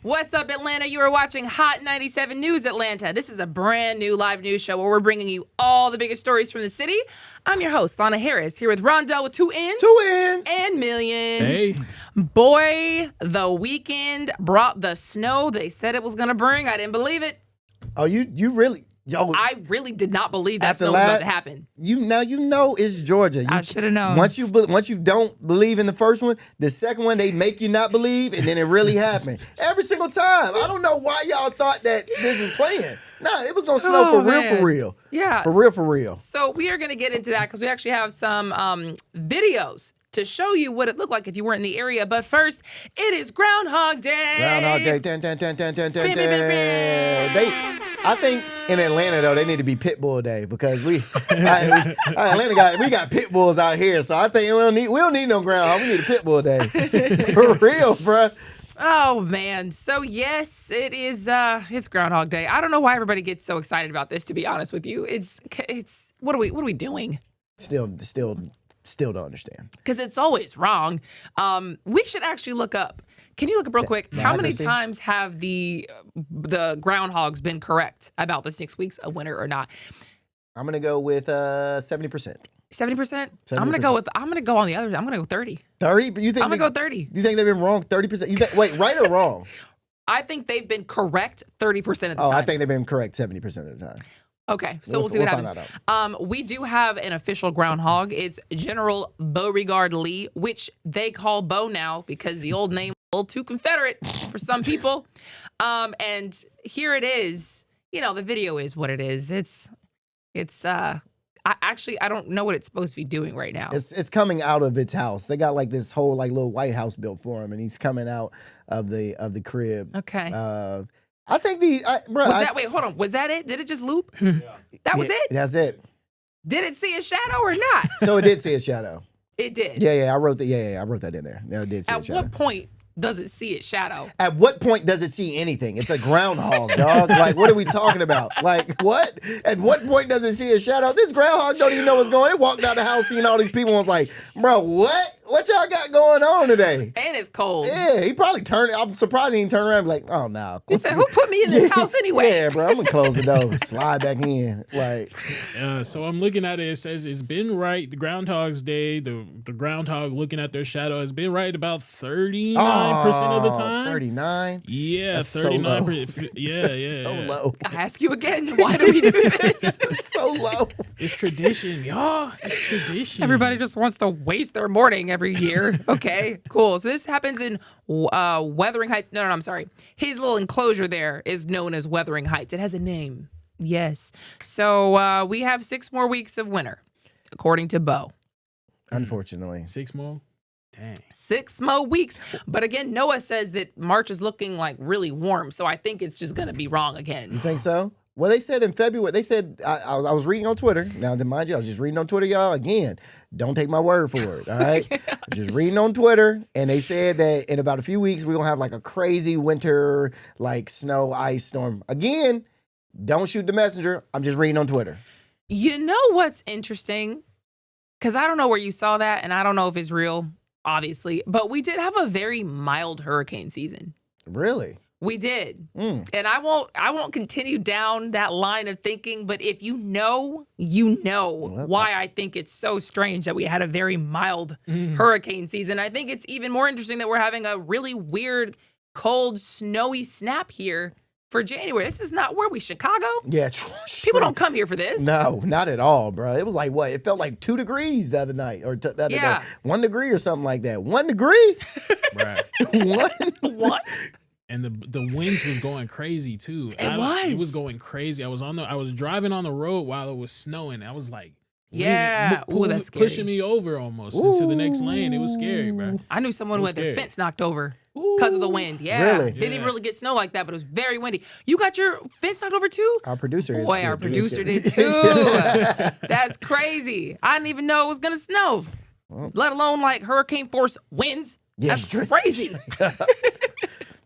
What's up, Atlanta? You are watching Hot 97 News Atlanta. This is a brand new live news show where we're bringing you all the biggest stories from the city. I'm your host, Lana Harris, here with Rondell with two N's. And Million. Hey. Boy, the weekend brought the snow they said it was going to bring. I didn't believe it. Oh, you really... Yo, I really did not believe that snow was about to happen. You know it's Georgia. I should have known. Once you don't believe in the first one, the second one they make you not believe, and then it really happened every single time. I don't know why y'all thought that this was playing. No, it was gonna snow for real. Yeah, for real. So we are gonna get into that because we actually have some videos to show you what it looked like if you weren't in the area. But first, it is Groundhog Day. Groundhog Day. I think in Atlanta though they need to be Pitbull Day because Atlanta got pit bulls out here. So I think we don't need no groundhog. We need a Pitbull Day for real, bruh. Oh man. So yes, it is it's Groundhog Day. I don't know why everybody gets so excited about this, to be honest with you. It's what are we doing? Still don't understand. Because it's always wrong. We should actually look up. Can you look up real quick? How many times have the groundhogs been correct about the 6 weeks of winter or not? I'm gonna go with 70%. 70%? I'm gonna go on the other. I'm gonna go 30. 30? But you think I'm gonna go 30. You think they've been wrong 30%? Wait, right or wrong? I think they've been correct 30% of the time. Oh, I think they've been correct 70% of the time. Okay, so we'll see what happens. We do have an official groundhog. It's General Beauregard Lee, which they call Bo now because the old name was a little too Confederate for some people. And here it is. You know, the video is what it is. I don't know what it's supposed to be doing right now. It's coming out of its house. They got like this whole like little White House built for him, and he's coming out of the crib. Okay. I think wait, hold on. Was that it? Did it just loop? Yeah. That was it? That's it. Did it see a shadow or not? So it did see a shadow. It did. Yeah, I wrote I wrote that in there. Yeah, it did see a shadow. At what point does it see its shadow? At what point does it see anything? It's a groundhog, dog. Like, what are we talking about? Like, what? At what point does it see a shadow? This groundhog don't even know what's going on. It walked out the house, seeing all these people, and was like, bro, what? What y'all got going on today? And it's cold. Yeah, he probably turned. I'm surprised he didn't turn around and be like, oh, no. He said, who put me in this house anyway? Yeah, bro, I'm going to close the door, slide back in. Like, so I'm looking at it. It says it's been right. The Groundhog's Day, the groundhog looking at their shadow has been right about 39% of the time. 39? Yeah, that's 39%. So yeah. So low. I ask you again, why do we do this? It's so low. It's tradition, y'all. It's tradition. Everybody just wants to waste their morning every year. Okay, cool. So this happens in Wuthering Heights. No, I'm sorry. His little enclosure there is known as Wuthering Heights. It has a name. Yes. So we have 6 more weeks of winter, according to Bo. Unfortunately. 6 more? Dang. 6 more weeks. But again, Noah says that March is looking like really warm. So I think it's just going to be wrong again. You think so? Well, they said in February, they said, I was reading on Twitter. Now, mind you, I was just reading on Twitter, y'all. Again, don't take my word for it, all right? Just reading on Twitter, and they said that in about a few weeks, we're going to have like a crazy winter, like snow, ice storm. Again, don't shoot the messenger. I'm just reading on Twitter. You know what's interesting? Because I don't know where you saw that, and I don't know if it's real, obviously, but we did have a very mild hurricane season. Really? We did. And I won't continue down that line of thinking, but if you know why I think it's so strange that we had a very mild hurricane season. I think it's even more interesting that we're having a really weird, cold, snowy snap here for January. This is not where Chicago? Yeah. People don't come here for this. No, not at all, bro. It was like, what? It felt like 2 degrees the other night or the other day. 1 degree or something like that. 1 degree? Right. What? And the winds was going crazy too. It was going crazy. I was driving on the road while it was snowing. I was like, yeah, that's scary. Pushing me over almost into the next lane. It was scary, bro. I knew someone who had their fence knocked over because of the wind. Yeah, really? Didn't even really get snow like that, but it was very windy. You got your fence knocked over too? Our producer is. Boy, our producer did too. That's crazy. I didn't even know it was gonna snow, let alone like hurricane force winds. Yeah, that's crazy.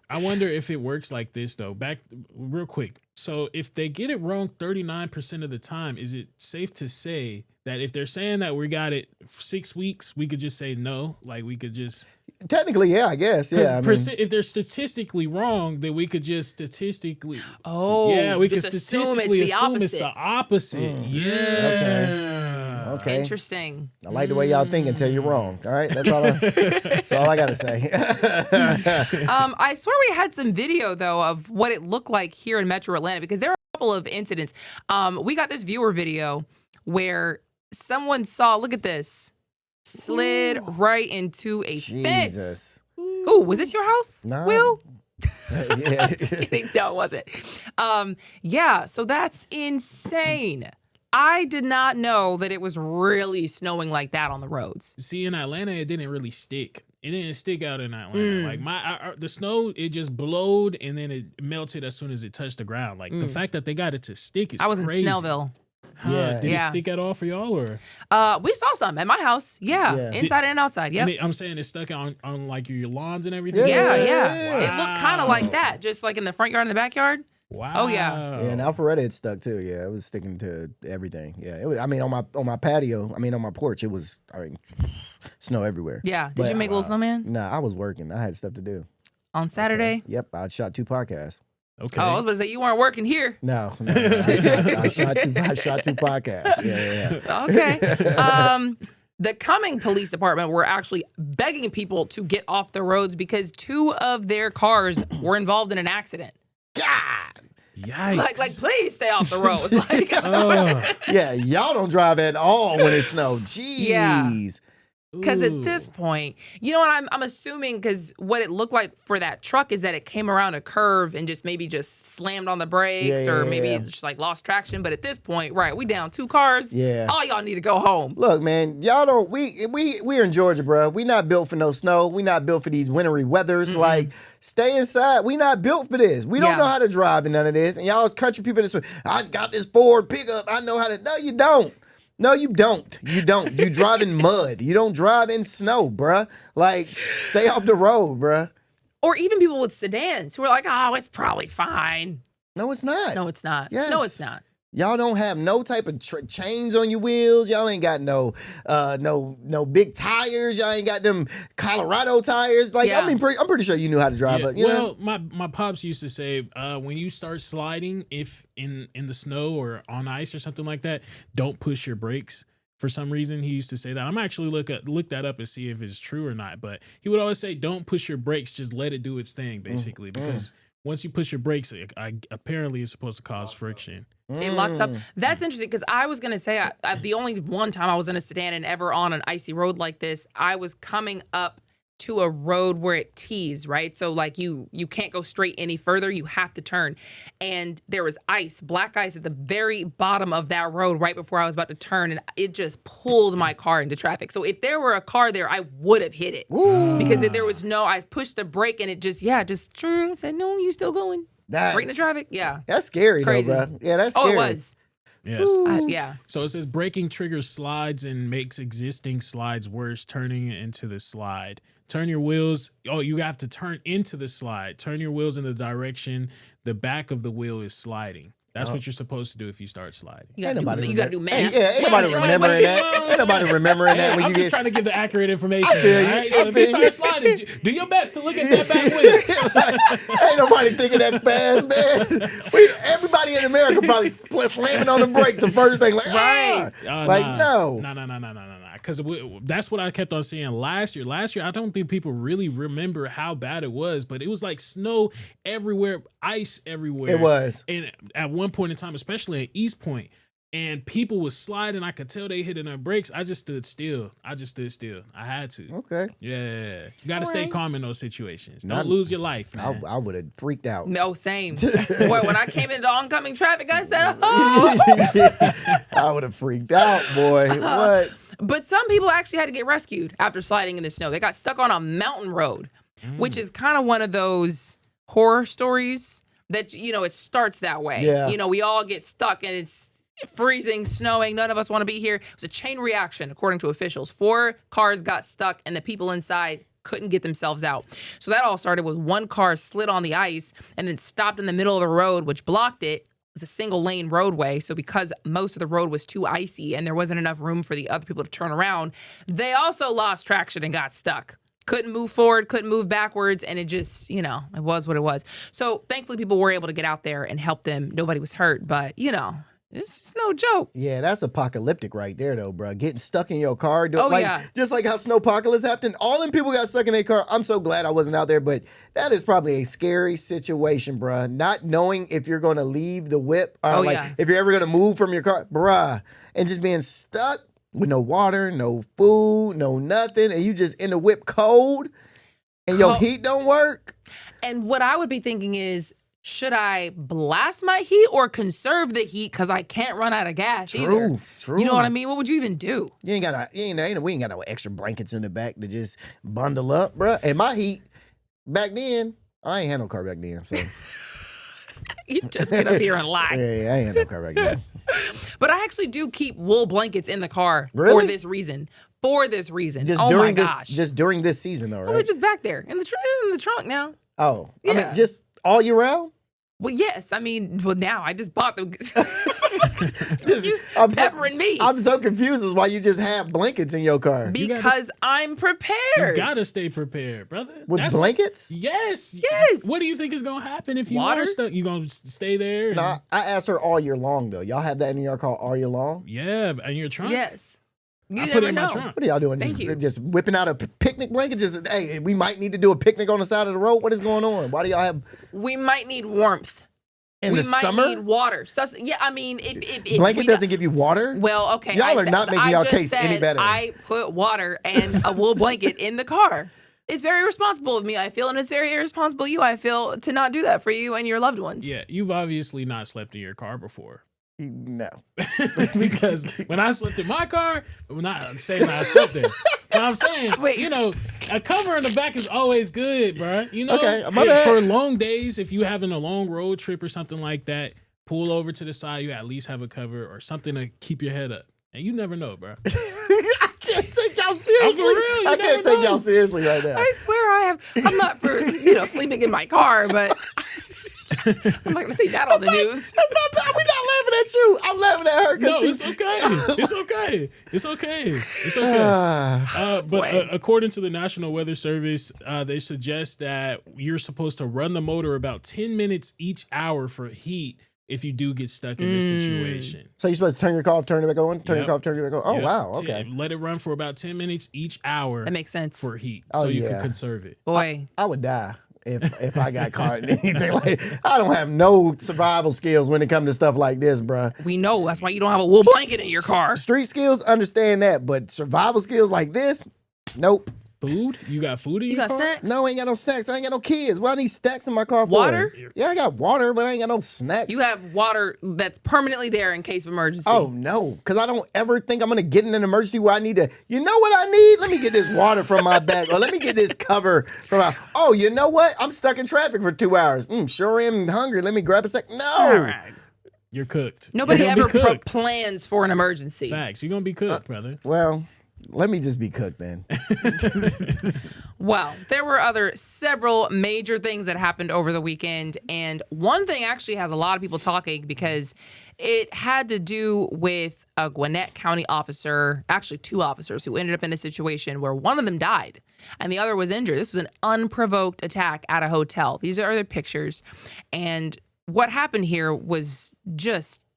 I wonder if it works like this, though. Back real quick. So if they get it wrong 39% of the time, is it safe to say that if they're saying that we got it 6 weeks, we could just say no? Like we could just... Technically, yeah, I guess. Yeah. I mean, if they're statistically wrong, then we could just statistically. Oh, yeah, we could just statistically assume it's the opposite. Yeah. Okay. Interesting. I like the way y'all think until you're wrong. All right, that's all I gotta say. I swear we had some video though of what it looked like here in Metro Atlanta because there are a couple of incidents. We got this viewer video where someone saw. Look at this. Slid right into a fence. Ooh, was this your house, No. Will? Yeah. Just kidding. No, it wasn't. Yeah, so that's insane. I did not know that it was really snowing like that on the roads. See, in Atlanta, it didn't really stick. It didn't stick out in Atlanta. Like the snow, it just blowed and then it melted as soon as it touched the ground. Like the fact that they got it to stick is I was crazy. in Snellville. Yeah. Did it stick at all for y'all or? We saw some at my house. Yeah. Inside and outside. Yeah. I'm saying it's stuck on like your lawns and everything. Yeah. Wow. It looked kind of like that, just like in the front yard and the backyard. Wow. Oh yeah. Yeah, and Alpharetta it stuck too. Yeah, it was sticking to everything. Yeah, it was. I mean, on my patio. I mean, on my porch, it was. I mean, snow everywhere. Yeah. Did But, you make a little snowman Nah, I was working. I had stuff to do. on Saturday? Yep, I shot 2 podcasts. Okay. Oh, I was about to say you weren't working here. No, I shot 2 podcasts. Yeah. Okay. The Cumming Police Department were actually begging people to get off the roads because 2 of their cars were involved in an accident. God. Yikes. Like, please stay off the roads. Like, Yeah, y'all don't drive at all when it snows. Jeez. Yeah. because at this point, you know what, I'm assuming, because what it looked like for that truck is that it came around a curve and just maybe just slammed on the brakes, or maybe it just like lost traction. But at this point, right, we down 2 cars. Yeah. All y'all need to go home. Look, man, y'all don't. We're in Georgia, bro. We not built for no snow. We not built for these wintry weathers. Like, stay inside. We not built for this. We don't know how to drive in none of this. And y'all country people that say, I got this Ford pickup. I know how to. No, you don't. No, you don't. You don't. You drive in mud. You don't drive in snow, bruh. Like, stay off the road, bruh. Or even people with sedans who are like, oh, it's probably fine. No, it's not. No, it's not. Yes. No, it's not. Y'all don't have no type of chains on your wheels. Y'all ain't got no big tires. Y'all ain't got them Colorado tires. Like, I mean, I'm pretty sure you knew how to drive. But you know? my pops used to say, when you start sliding, if in the snow or on ice or something like that, don't push your brakes. For some reason, he used to say that. I'm actually look that up and see if it's true or not. But he would always say, don't push your brakes. Just let it do its thing, basically, because once you push your brakes, apparently it's supposed to cause friction. It locks up. That's interesting, because I was going to say, the only one time I was in a sedan and ever on an icy road like this, I was coming up to a road where it tees, right? So like you can't go straight any further. You have to turn. And there was ice, black ice at the very bottom of that road right before I was about to turn. And it just pulled my car into traffic. So if there were a car there, I would have hit it. Because if there was I pushed the brake and it just said, no, you still going. Right in the traffic? Yeah. That's scary, Crazy. though, bro. Yeah, that's scary. Oh, it was. Yes. Yeah. So it says braking triggers slides and makes existing slides worse, turning it into the slide. Turn your wheels. Oh, you have to turn into the slide. Turn your wheels in the direction the back of the wheel is sliding. That's what you're supposed to do if you start sliding. You got to do math. Ain't nobody remembering that. Ain't nobody remembering that. When I'm you just get... trying to give the accurate information. I feel you. Right? So if you start sliding, do your best to look at that back wheel. Ain't nobody thinking that fast, man. Everybody in America probably slamming on the brakes the first thing. Like, right. No. Because that's what I kept on seeing last year. Last year, I don't think people really remember how bad it was, but it was like snow everywhere, ice everywhere. It was. And at one point in time, especially at East Point, and people was sliding. I could tell they hitting their brakes. I just stood still. I had to. Okay. Yeah. You got to stay calm in those situations. Don't lose your life, man. I would have freaked out. No, same. Boy, when I came into oncoming traffic, I said, oh. I would have freaked out, boy. What? But some people actually had to get rescued after sliding in the snow. They got stuck on a mountain road, which is kind of one of those horror stories that, it starts that way. Yeah. We all get stuck and it's freezing, snowing. None of us want to be here. It was a chain reaction, according to officials. 4 cars got stuck and the people inside couldn't get themselves out. So that all started with one car slid on the ice and then stopped in the middle of the road, which blocked it. It was a single lane roadway. So because most of the road was too icy and there wasn't enough room for the other people to turn around, they also lost traction and got stuck. couldn't move forward, couldn't move backwards, and it just, it was what it was. So thankfully people were able to get out there and help them. Nobody was hurt, but it's just no joke. Yeah, that's apocalyptic right there, though, bro. Getting stuck in your car. Yeah. Just like how snowpocalypse happened. All them people got stuck in their car. I'm so glad I wasn't out there, but that is probably a scary situation, bro. Not knowing if you're going to leave the whip or if you're ever going to move from your car, bruh, and just being stuck with no water, no food, no nothing, and you just in the whip cold, and your heat don't work. And what I would be thinking is, should I blast my heat or conserve the heat because I can't run out of gas either? True. You know what I mean? What would you even do? We ain't got no extra blankets in the back to just bundle up, bruh. And my heat back then, I ain't had no car back then, so. You just get up here and lie. Yeah, I ain't had no car back then. But I actually do keep wool blankets in the car Really? for this reason. For this reason. Just my gosh. Just during this season, though, right? Well, they're just back there in the trunk now. Oh, Yeah. I mean, just all year round? Well, yes. I mean, now I just bought them. I'm peppering me. I'm so confused as why you just have blankets in your car. Because I'm prepared. You gotta stay prepared, brother. With blankets? Yes. Yes. What do you think is gonna happen if you Water? are stuck? You gonna stay there? And, No, I asked her all year long, though. Y'all have that in your car all year long? yeah, in your trunk. Yes. You I never put it in know. my trunk. What are y'all doing? Thank you. Just whipping out a picnic blanket? Just, hey, we might need to do a picnic on the side of the road? What is going on? Why do y'all have... We might need warmth. In the might summer? need water. Yeah, I mean, if Blanket doesn't give you water? Well, okay. Y'all are not making y'all just case any said better. I put water and a wool blanket in the car. It's very responsible of me, I feel, and it's very irresponsible of you, I feel, to not do that for you and your loved ones. Yeah, you've obviously not slept in your car before. No. Because when I slept in my car, I'm not saying I slept there. But I'm saying, Wait. A cover in the back is always good, bro. Okay, my bad. For long days, if you having a long road trip or something like that, pull over to the side, you at least have a cover or something to keep your head up. And you never know, bro. I can't take y'all seriously. I'm for real, I can't take y'all seriously right now. I swear I'm not for, sleeping in my car, but I'm not going to say that on the news. That's not bad. We're not laughing at you. I'm laughing at her. No, it's okay. It's okay. It's okay. It's okay. But according to the National Weather Service, they suggest that you're supposed to run the motor about 10 minutes each hour for heat if you do get stuck in this situation. So you're supposed to turn your car off, turn it back on, turn your car off, turn it back on. Oh, Yep. wow. Okay. Let it run for about 10 minutes each hour. That makes sense. For heat, Oh, so you yeah. can conserve it. Boy. I would die if I got caught in anything like. I don't have no survival skills when it comes to stuff like this, bruh. We know. That's why you don't have a wool blanket in your car. Street skills, understand that, but survival skills like this, nope. Food? You got food in You your got car? snacks? No, I ain't got no snacks. I ain't got no kids. What I need snacks in my car for? Water? Yeah, I got water, but I ain't got no snacks. You have water that's permanently there in case of emergency. Oh, no, because I don't ever think I'm going to get in an emergency where I need to, you know what I need? Let me get this water from my bag, or let me get this cover from my, oh, you know what? I'm stuck in traffic for 2 hours. Sure am hungry. Let me grab a sec. No. All right. You're cooked. Nobody You're gonna ever be cooked. plans for an emergency. Facts. You're going to be cooked, brother. Well, let me just be cooked then. Well, there were several major things that happened over the weekend. And one thing actually has a lot of people talking because it had to do with a Gwinnett County officer, actually 2 officers who ended up in a situation where one of them died and the other was injured. This was an unprovoked attack at a hotel. These are the pictures. And what happened here was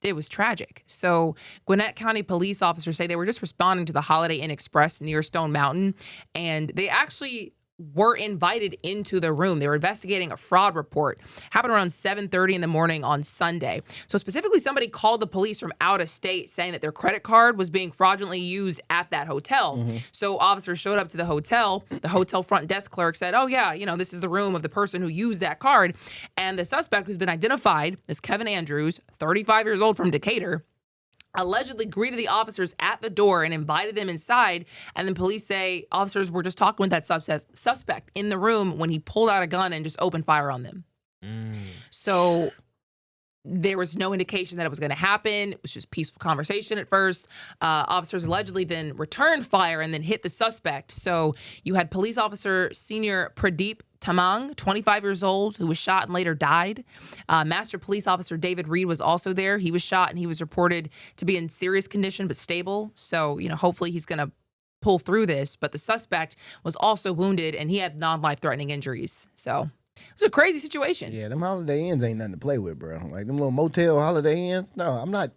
it was tragic. So Gwinnett County police officers say they were just responding to the Holiday Inn Express near Stone Mountain, and they actually were invited into the room. They were investigating a fraud report. Happened around 7:30 in the morning on Sunday. So specifically, somebody called the police from out of state saying that their credit card was being fraudulently used at that hotel. Mm-hmm. So officers showed up to the hotel. The hotel front desk clerk said, oh yeah, this is the room of the person who used that card. And the suspect, who's been identified as Kevin Andrews, 35 years old, from Decatur, allegedly greeted the officers at the door and invited them inside. And then police say officers were just talking with that suspect in the room when he pulled out a gun and just opened fire on them. So there was no indication that it was going to happen. It was just peaceful conversation at first. Officers allegedly then returned fire and then hit the suspect. So you had police officer senior Pradeep Tamang, 25 years old, who was shot and later died. Master Police Officer David Reed was also there. He was shot and he was reported to be in serious condition but stable. So, hopefully he's going to pull through this, but the suspect was also wounded and he had non-life-threatening injuries. So it was a crazy situation. Yeah, them Holiday Inns ain't nothing to play with, bro. Like them little motel Holiday Inns. No, I'm not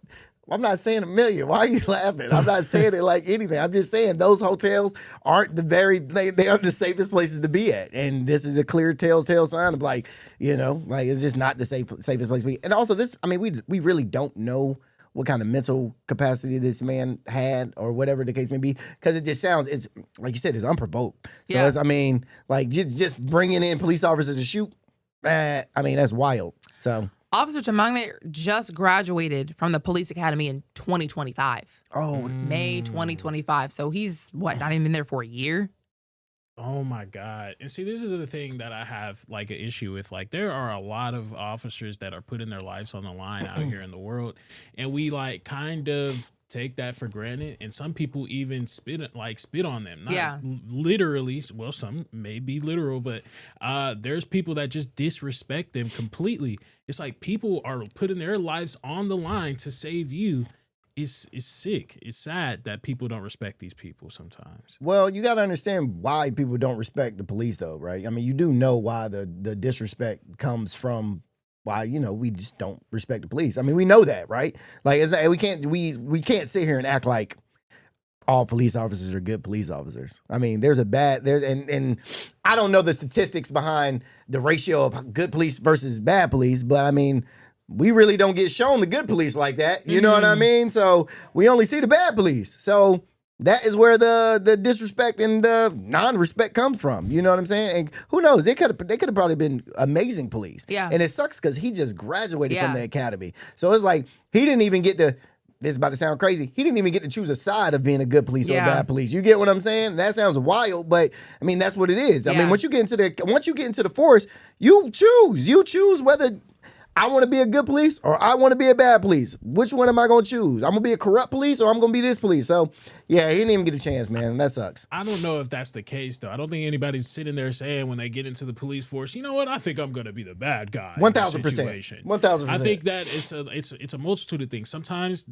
saying a million. Why are you laughing? I'm not saying it like anything. I'm just saying those hotels aren't they aren't the safest places to be at. And this is a clear telltale sign of like, it's just not the safest place to be. And also we really don't know what kind of mental capacity this man had or whatever the case may be. Because it just sounds, it's like you said, it's unprovoked. So it's, just bringing in police officers to shoot. That's wild. So. Officer Tamangne just graduated from the police academy in 2025. Oh, May 2025. So he's not even there for a year? Oh my God. And see, this is the thing that I have like an issue with. Like, there are a lot of officers that are putting their lives on the line out here in the world. And we like kind of take that for granted. And some people even spit on them. Not literally. Well, some may be literal, but there's people that just disrespect them completely. It's like people are putting their lives on the line to save you. It's sick. It's sad that people don't respect these people sometimes. Well, you got to understand why people don't respect the police, though, right? I mean, you do know why the disrespect comes from. Why we just don't respect the police. I mean, we know that, right? Like, we can't sit here and act like all police officers are good police officers. I mean, and I don't know the statistics behind the ratio of good police versus bad police, but I mean, we really don't get shown the good police like that. You know what I mean? So we only see the bad police. So that is where the disrespect and the non-respect comes from. You know what I'm saying? And who knows? They could have probably been amazing police. Yeah. And it sucks because he just graduated from the academy. So it's like he didn't even get to. This is about to sound crazy. He didn't even get to choose a side of being a good police or a bad police. You get what I'm saying? That sounds wild, but I mean that's what it is. I mean, once you get into the force, you choose. You choose whether I want to be a good police or I want to be a bad police. Which one am I going to choose? I'm going to be a corrupt police or I'm going to be this police. So, yeah, he didn't even get a chance, man. That sucks. I don't know if that's the case, though. I don't think anybody's sitting there saying when they get into the police force, you know what? I think I'm going to be the bad guy. 1,000%. 1,000%. I think that it's a multitude of things. Sometimes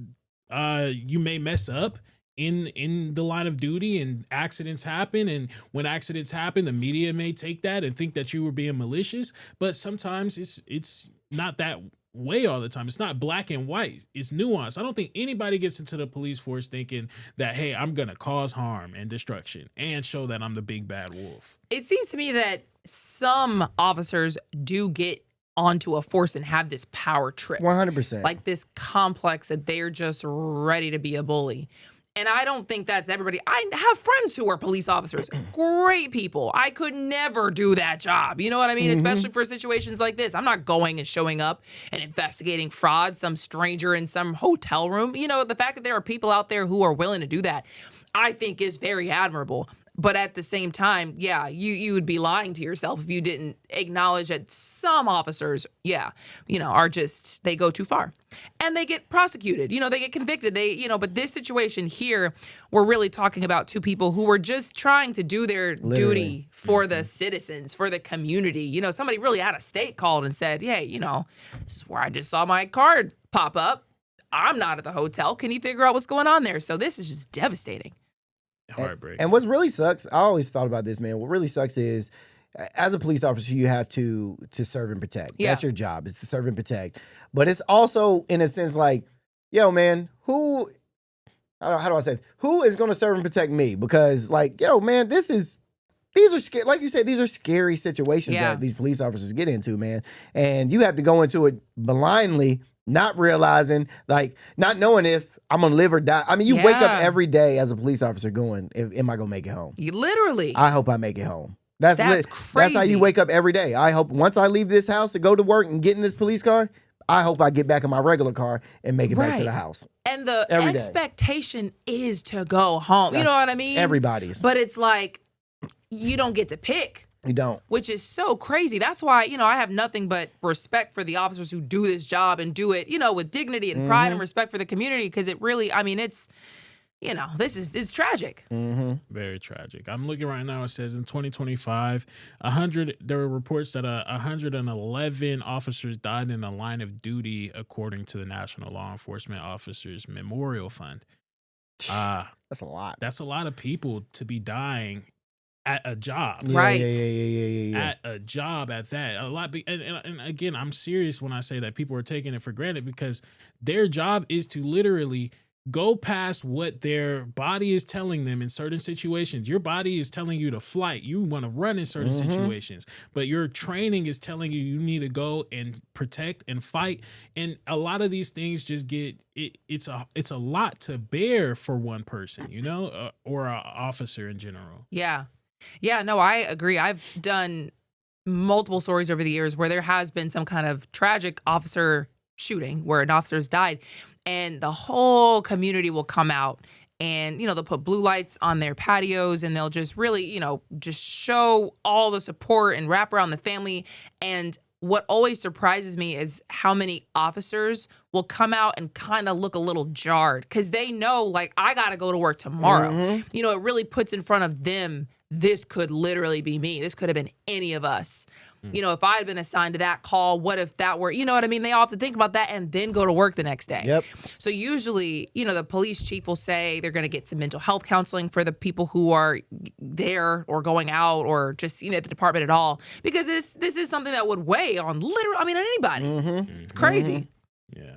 you may mess up in the line of duty and accidents happen, and when accidents happen, the media may take that and think that you were being malicious, but sometimes it's not that way all the time. It's not black and white. It's nuanced. I don't think anybody gets into the police force thinking that, hey, I'm going to cause harm and destruction and show that I'm the big bad wolf. It seems to me that some officers do get onto a force and have this power trip. 100%. Like this complex that they're just ready to be a bully. And I don't think that's everybody. I have friends who are police officers, great people. I could never do that job. You know what I mean? Especially for situations like this. I'm not going and showing up and investigating fraud, some stranger in some hotel room. You know, the fact that there are people out there who are willing to do that, I think is very admirable. But at the same time, yeah, you would be lying to yourself if you didn't acknowledge that some officers, are just, they go too far. And they get prosecuted, they get convicted. But this situation here, we're really talking about two people who were just trying to do their duty for the citizens, for the community. Somebody really out of state called and said, hey, this is where I just saw my card pop up. I'm not at the hotel. Can you figure out what's going on there? So this is just devastating. Heartbreak. And what really sucks, I always thought about this, man. What really sucks is, as a police officer, you have to serve and protect. Yeah. That's your job, is to serve and protect. But it's also, in a sense, like, yo, man, how do I say, who is going to serve and protect me? Because, like, yo, man, these are scary. Like you said, these are scary situations that these police officers get into, man. And you have to go into it blindly, not realizing, like, not knowing if I'm going to live or die. I mean, you wake up every day as a police officer going, am I going to make it home? You literally. I hope I make it home. That's crazy. That's how you wake up every day. I hope once I leave this house to go to work and get in this police car, I hope I get back in my regular car and make it back to the house. And the expectation is to go home. You know what I mean? Everybody's. But it's like, you don't get to pick. You don't. Which is so crazy. That's why, I have nothing but respect for the officers who do this job and do it, with dignity and pride and respect for the community. Because it really, it's, it's tragic. Very tragic. I'm looking right now. It says in 2025, there were reports that 111 officers died in the line of duty, according to the National Law Enforcement Officers Memorial Fund. That's a lot. That's a lot of people to be dying at a job. Yeah, Right. Yeah. At a job at that. A lot. And again, I'm serious when I say that people are taking it for granted because their job is to literally go past what their body is telling them in certain situations. Your body is telling you to fight. You want to run in certain situations, but your training is telling you you need to go and protect and fight. And a lot of these things just it's a lot to bear for one person, you know, or an officer in general. Yeah. Yeah, no, I agree. I've done multiple stories over the years where there has been some kind of tragic officer shooting where an officer's died, and the whole community will come out and, they'll put blue lights on their patios and they'll just really, just show all the support and wrap around the family. And what always surprises me is how many officers will come out and kind of look a little jarred because they know, like, I got to go to work tomorrow. It really puts in front of them, this could literally be me. This could have been any of us. If I had been assigned to that call, what if that were, you know what I mean? They all have to think about that and then go to work the next day. Yep. So usually, the police chief will say they're going to get some mental health counseling for the people who are there or going out or just, at the department at all. Because this is something that would weigh on on anybody. It's crazy. Yeah.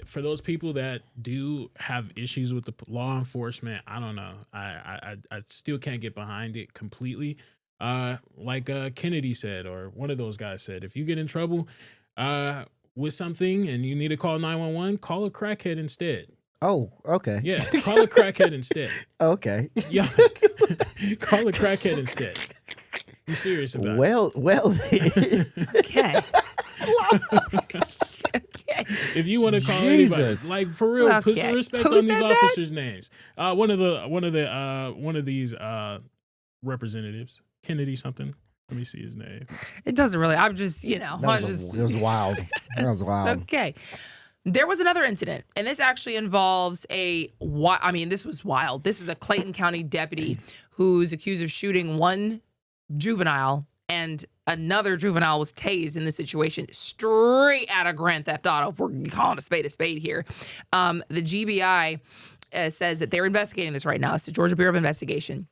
For those people that do have issues with the law enforcement, I don't know. I still can't get behind it completely. Like Kennedy said, or one of those guys said, if you get in trouble with something and you need to call 911, call a crackhead instead. Oh, okay. Yeah, call a crackhead instead. Okay. Yeah, call a crackhead instead. I'm serious about it. Well. Okay. Okay. If you want to call Jesus. anybody, like for real, put some respect Who on these said that? officers' names. One of these representatives, Kennedy something. Let me see his name. It doesn't really. I'm just, It was wild. That was wild. Okay. There was another incident, and this actually involves this was wild. This is a Clayton County deputy who's accused of shooting one juvenile, and another juvenile was tased in this situation straight out of Grand Theft Auto, if we're calling a spade here. The GBI says that they're investigating this right now. It's the Georgia Bureau of Investigation.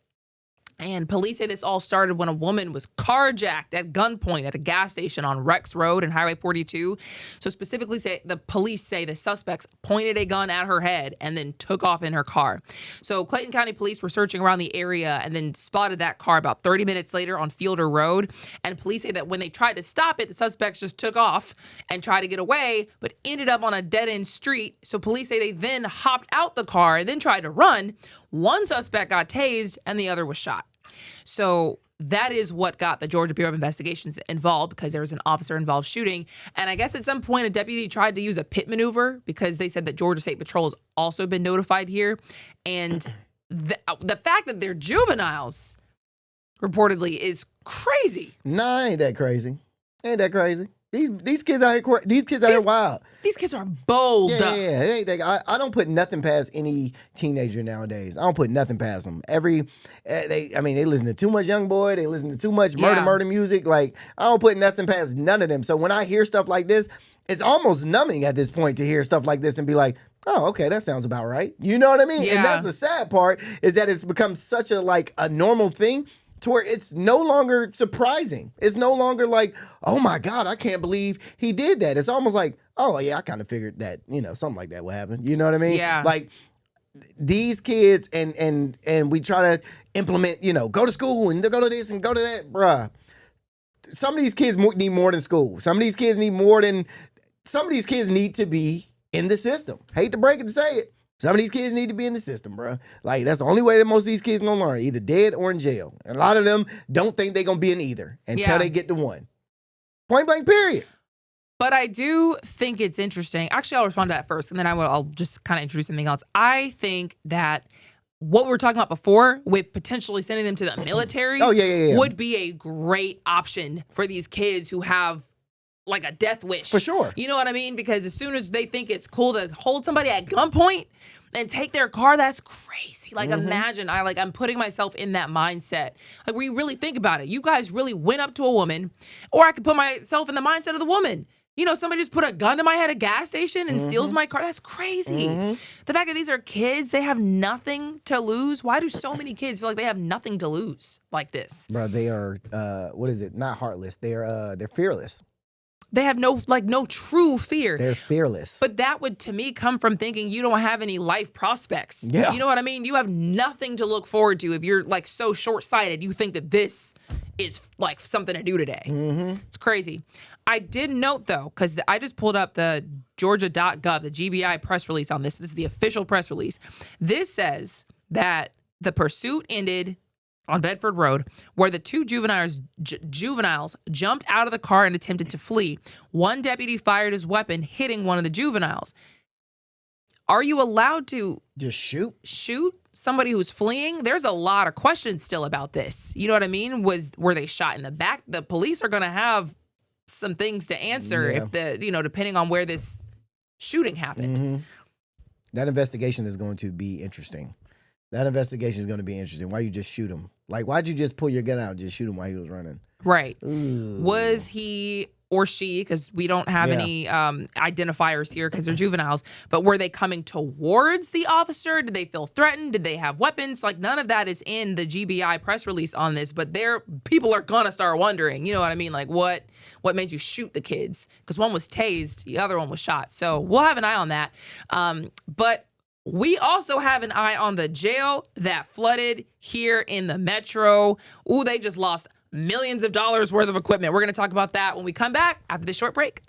And police say this all started when a woman was carjacked at gunpoint at a gas station on Rex Road and Highway 42. So specifically, the police say the suspects pointed a gun at her head and then took off in her car. So Clayton County police were searching around the area and then spotted that car about 30 minutes later on Fielder Road. And police say that when they tried to stop it, the suspects just took off and tried to get away, but ended up on a dead-end street. So police say they then hopped out the car and then tried to run. One suspect got tased and the other was shot. So that is what got the Georgia Bureau of Investigations involved because there was an officer-involved shooting. And I guess at some point a deputy tried to use a pit maneuver because they said that Georgia State Patrol has also been notified here. And the fact that they're juveniles, reportedly, is crazy. Nah, ain't that crazy. These kids out here wild. These kids are bold. Yeah. I don't put nothing past any teenager nowadays. I don't put nothing past them. They listen to too much Young Boy. They listen to too much murder music. Like, I don't put nothing past none of them. So when I hear stuff like this, it's almost numbing at this point to hear stuff like this and be like, oh, okay, that sounds about right. You know what I mean? Yeah. And that's the sad part is that it's become such a normal thing to where it's no longer surprising. It's no longer like, oh my God, I can't believe he did that. It's almost like, oh yeah, I kind of figured that, something like that would happen. You know what I mean? Yeah. Like these kids and we try to implement, go to school and go to this and go to that, bruh. Some of these kids need more than school. Some of these kids need to be in the system. Hate to break it to say it. Some of these kids need to be in the system, bro. Like, that's the only way that most of these kids gonna learn, either dead or in jail. And a lot of them don't think they're gonna be in either until they get to one. Point blank, period. But I do think it's interesting. Actually, I'll respond to that first, and then I'll just kind of introduce something else. I think that what we were talking about before with potentially sending them to the military would be a great option for these kids who have like a death wish. For sure. You know what I mean? Because as soon as they think it's cool to hold somebody at gunpoint and take their car, that's crazy. Like, imagine, I'm putting myself in that mindset. Like, we really think about it. You guys really went up to a woman, or I could put myself in the mindset of the woman. Somebody just put a gun to my head at a gas station and steals my car. That's crazy. The fact that these are kids, they have nothing to lose. Why do so many kids feel like they have nothing to lose like this? Bro, they are, what is it? Not heartless. They're fearless. They have no true fear. They're fearless. But that would, to me, come from thinking you don't have any life prospects. Yeah. You know what I mean? You have nothing to look forward to if you're like so short-sighted. You think that this is like something to do today. It's crazy. I did note, though, because I just pulled up the Georgia.gov, the GBI press release on this. This is the official press release. This says that the pursuit ended on Bedford Road, where the two juveniles jumped out of the car and attempted to flee. One deputy fired his weapon, hitting one of the juveniles. Are you allowed to just shoot somebody who's fleeing? There's a lot of questions still about this. You know what I mean? Were they shot in the back? The police are going to have some things to answer if depending on where this shooting happened. That investigation is going to be interesting. Why you just shoot him? Like, why'd you just pull your gun out and just shoot him while he was running? Right. Ooh. Was he or she, because we don't have any identifiers here because they're juveniles, but were they coming towards the officer? Did they feel threatened? Did they have weapons? Like, none of that is in the GBI press release on this, but people are going to start wondering, you know what I mean? Like, what made you shoot the kids? Because one was tased, the other one was shot. So we'll have an eye on that. But we also have an eye on the jail that flooded here in the metro. Ooh, they just lost millions of dollars worth of equipment. We're going to talk about that when we come back after this short break.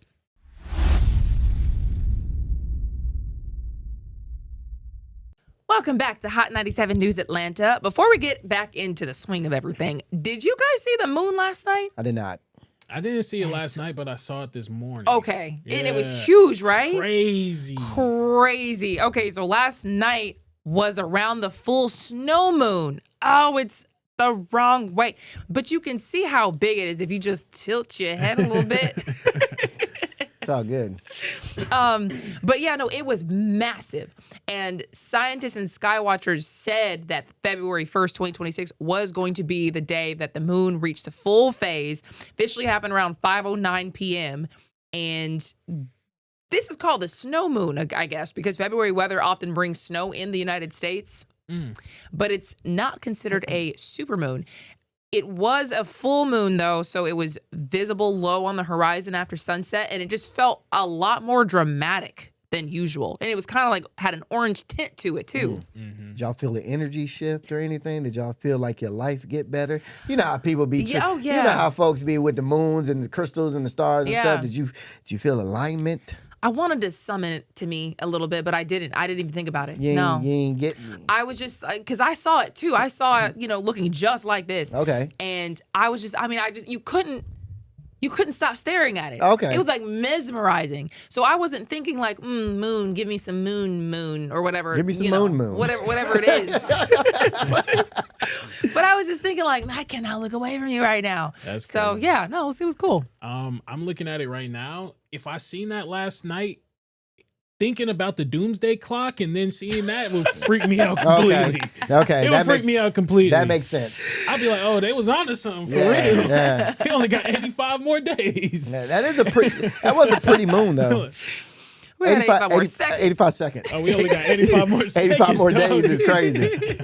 Welcome back to Hot 97 News Atlanta. Before we get back into the swing of everything, did you guys see the moon last night? I did not. I didn't see it last night, but I saw it this morning. Okay. Yeah. And it was huge, right? Crazy. Okay, so last night was around the full snow moon. Oh, it's the wrong way. But you can see how big it is if you just tilt your head a little bit. It's all good. But yeah, no, it was massive. And scientists and skywatchers said that February 1st, 2026 was going to be the day that the moon reached the full phase. Officially happened around 5:09 p.m. And this is called the snow moon, I guess, because February weather often brings snow in the United States. But it's not considered a supermoon. It was a full moon, though, so it was visible low on the horizon after sunset, and it just felt a lot more dramatic than usual. And it was kind of like had an orange tint to it, too. Did y'all feel the energy shift or anything? Did y'all feel like your life get better? You know how people be... You know how folks be with the moons and the crystals and the stars and stuff? Did you feel alignment? I wanted to summon it to me a little bit, but I didn't. I didn't even think about it. You ain't get me. I was just, because I saw it too. I saw it, looking just like this. Okay. And I was just, you couldn't stop staring at it. Okay. It was like mesmerizing. So I wasn't thinking like, moon, give me some moon, or whatever. Give me some moon. Whatever it is. But I was just thinking like, I cannot look away from you right now. That's so crazy. yeah, no, it was cool. I'm looking at it right now. If I seen that last night, thinking about the doomsday clock and then seeing that would freak me out completely. Okay. It would freak me out completely. That makes sense. I'd be like, oh, they was onto something for real. Yeah. They only got 85 more days. Yeah, that was a pretty moon though. We had 85 more seconds. 85 seconds. Oh, we only got 85 more seconds. 85 more days is crazy.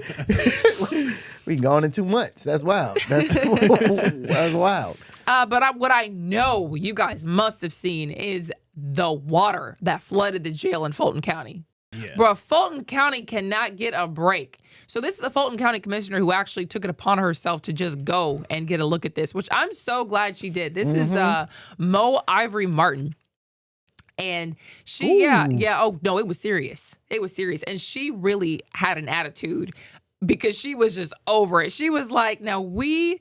We gone in 2 months. That's wild. That's wild. But what I know you guys must have seen is the water that flooded the jail in Fulton County. Yeah. Bro, Fulton County cannot get a break. So this is the Fulton County commissioner who actually took it upon herself to just go and get a look at this, which I'm so glad she did. This is Mo Ivory Martin. And she, oh, no, it was serious. It was serious. And she really had an attitude because she was just over it. She was like, now we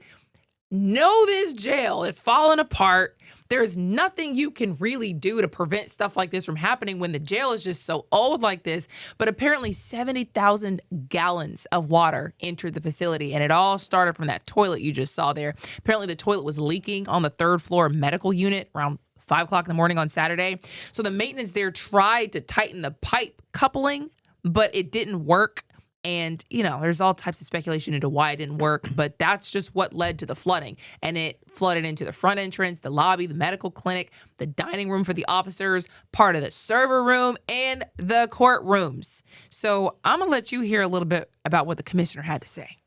know this jail is falling apart. There's nothing you can really do to prevent stuff like this from happening when the jail is just so old like this. But apparently 70,000 gallons of water entered the facility, and it all started from that toilet you just saw there. Apparently the toilet was leaking on the 3rd floor medical unit around 5 o'clock in the morning on Saturday. So the maintenance there tried to tighten the pipe coupling, but it didn't work. And, there's all types of speculation into why it didn't work, but that's just what led to the flooding. And it flooded into the front entrance, the lobby, the medical clinic, the dining room for the officers, part of the server room, and the courtrooms. So I'm going to let you hear a little bit about what the commissioner had to say.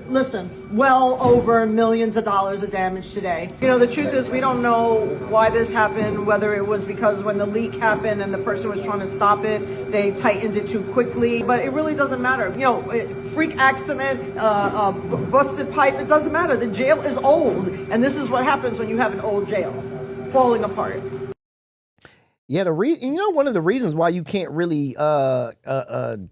Listen, well over millions of dollars of damage today. The truth is we don't know why this happened, whether it was because when the leak happened and the person was trying to stop it, they tightened it too quickly, but it really doesn't matter. Freak accident, busted pipe, it doesn't matter. The jail is old, and this is what happens when you have an old jail falling apart. Yeah, one of the reasons why you can't really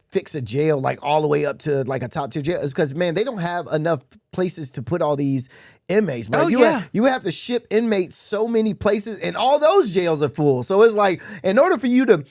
fix a jail like all the way up to like a top tier jail is because, man, they don't have enough places to put all these inmates. Right? You have to ship inmates so many places, and all those jails are full. So it's like, in order for you to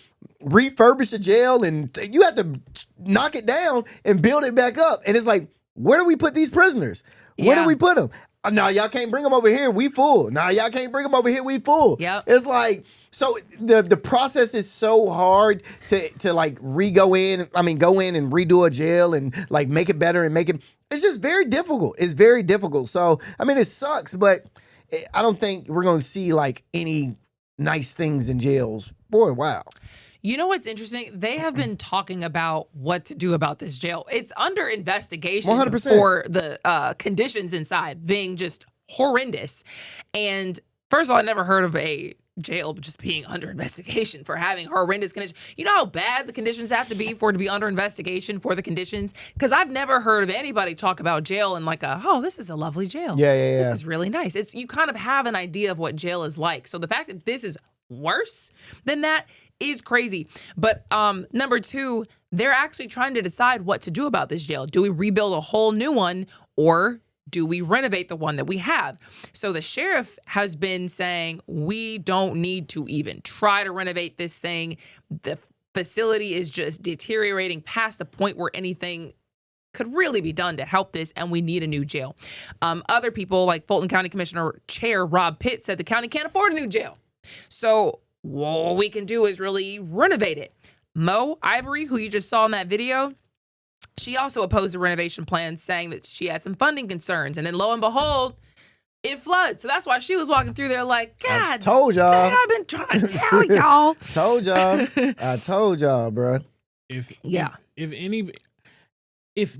refurbish a jail, and you have to knock it down and build it back up. And it's like, where do we put these prisoners? Where do we put them? No, y'all can't bring them over here. We full. No, y'all can't bring them over here. We full. Yep. It's like, so the process is so hard to like go in and redo a jail and like make it better and it's just very difficult. It's very difficult. So, it sucks, but I don't think we're going to see like any nice things in jails for a while. You know what's interesting? They have been talking about what to do about this jail. It's under investigation 100%. For the conditions inside being just horrendous. And first of all, I never heard of a jail just being under investigation for having horrendous conditions. You know how bad the conditions have to be for it to be under investigation for the conditions? Because I've never heard of anybody talk about jail and like, this is a lovely jail. Yeah. This is really nice. You kind of have an idea of what jail is like. So the fact that this is worse than that is crazy. But number two, they're actually trying to decide what to do about this jail. Do we rebuild a whole new one, or do we renovate the one that we have? So the sheriff has been saying we don't need to even try to renovate this thing. The facility is just deteriorating past the point where anything could really be done to help this, and we need a new jail. Other people like Fulton County Commissioner Chair Rob Pitt said the county can't afford a new jail. So all we can do is really renovate it. Mo Ivory, who you just saw in that video, she also opposed the renovation plan, saying that she had some funding concerns. And then lo and behold, it floods. So that's why she was walking through there like, God, I told y'all. I've been trying to tell y'all. I told y'all, bro. If